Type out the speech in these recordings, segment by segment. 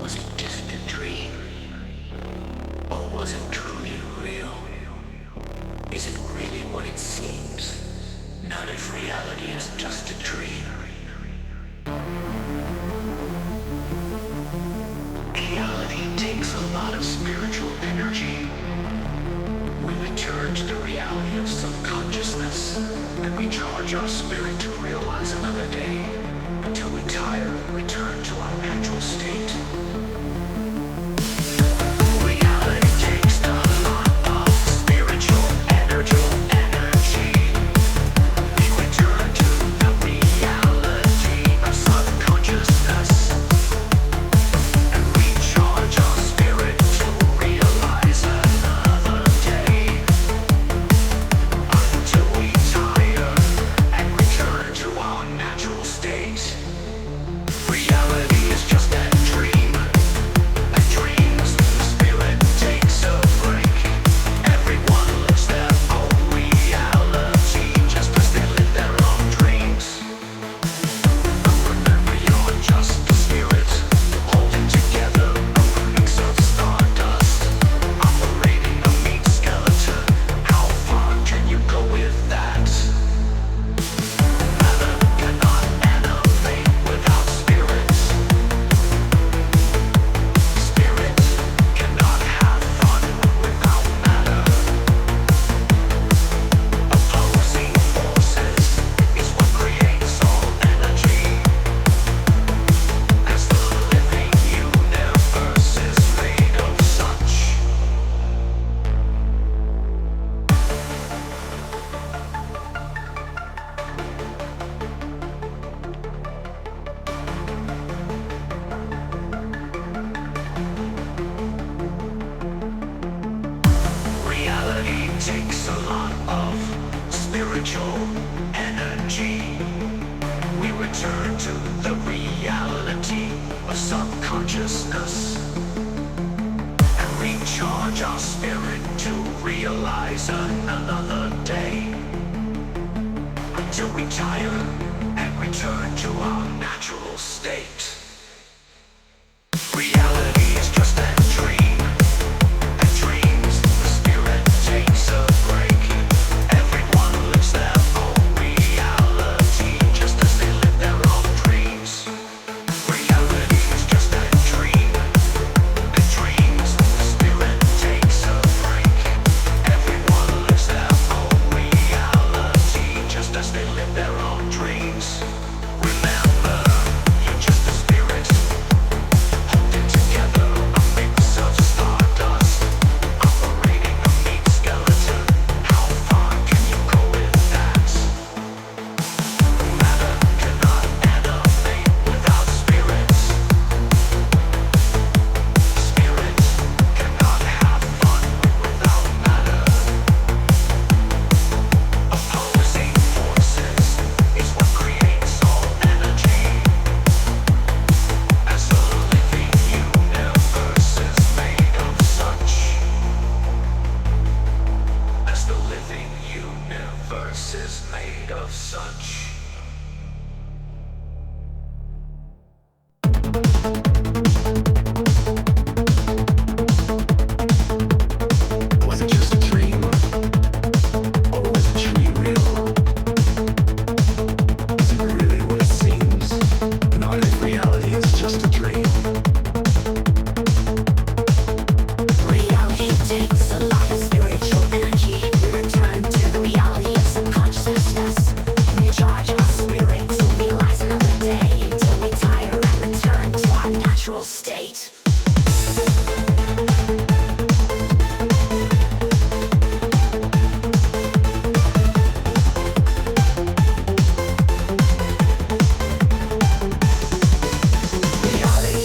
Was it just a dream? Or was it truly real? Is it really what it seems? Not if reality is just a dream. Reality takes a lot of spiritual energy. We return to the reality of subconsciousness, and we charge our spirit to realize another day, until we tire and return to our natural state. Reality takes a lot of spiritual energy. We return to the reality of subconsciousness, and we charge our spirit to realize another day, until we tire and return to our natural state. Reality is just that dream. A dreams, the spirit takes a break. Everyone lives their own reality, just as they live their own dreams. But remember, you're just the spirit, holding together a mix of stardust, operating a meat skeleton. How far can you go with that? Matter cannot animate without spirits. Spirit cannot have fun without matter. Opposing forces is what creates all energy. As the living universe is made of such. Reality takes a lot of spiritual energy. We return to the reality of subconsciousness, and recharge our spirit to realize another day, until we tire and return to our natural state. Reality is just that dream. A dreams, the spirit takes a break. Everyone lives their own reality, just as they live their own dreams. Reality is just that dream. A dreams, the spirit takes a break. Everyone lives their own reality, just as they live their own dreams. Remember, you're just a spirit, holding together a mix of stardust, operating a meat skeleton. How far can you go with that? Matter cannot animate without spirits. Spirit cannot have fun without matter. Opposing forces is what creates all energy. As the living universe is made of such. As the living universe is made of such. Was it just a dream? Or was it truly real? Is it really what it seems? Not if reality is just a dream. Reality takes a lot of spiritual energy. We return to the reality of subconsciousness. We charge our spirit to realize another day, until we tire and return to our natural state. Reality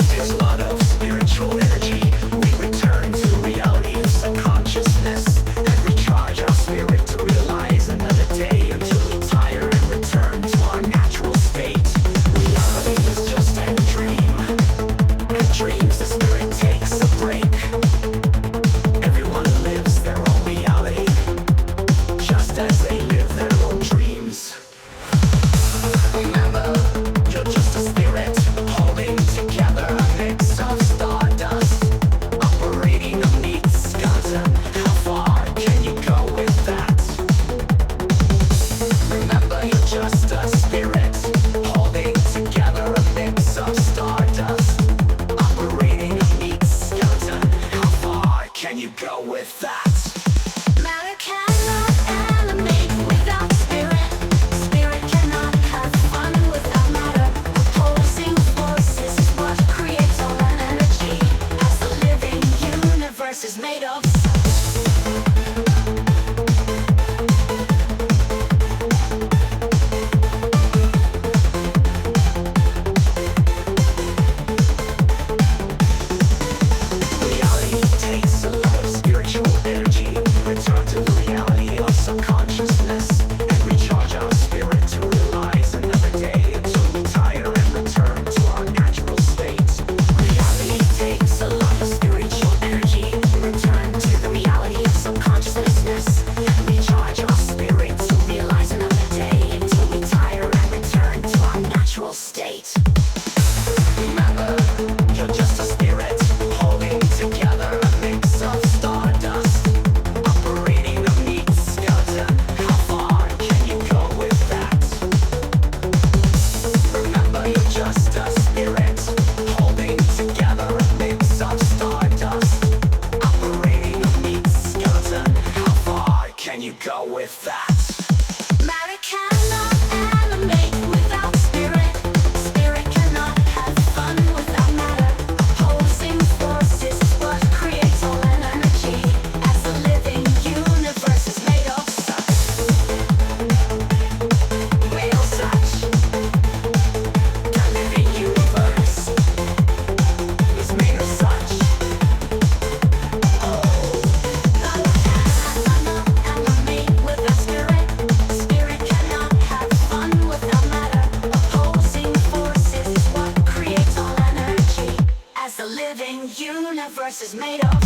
universe is made of.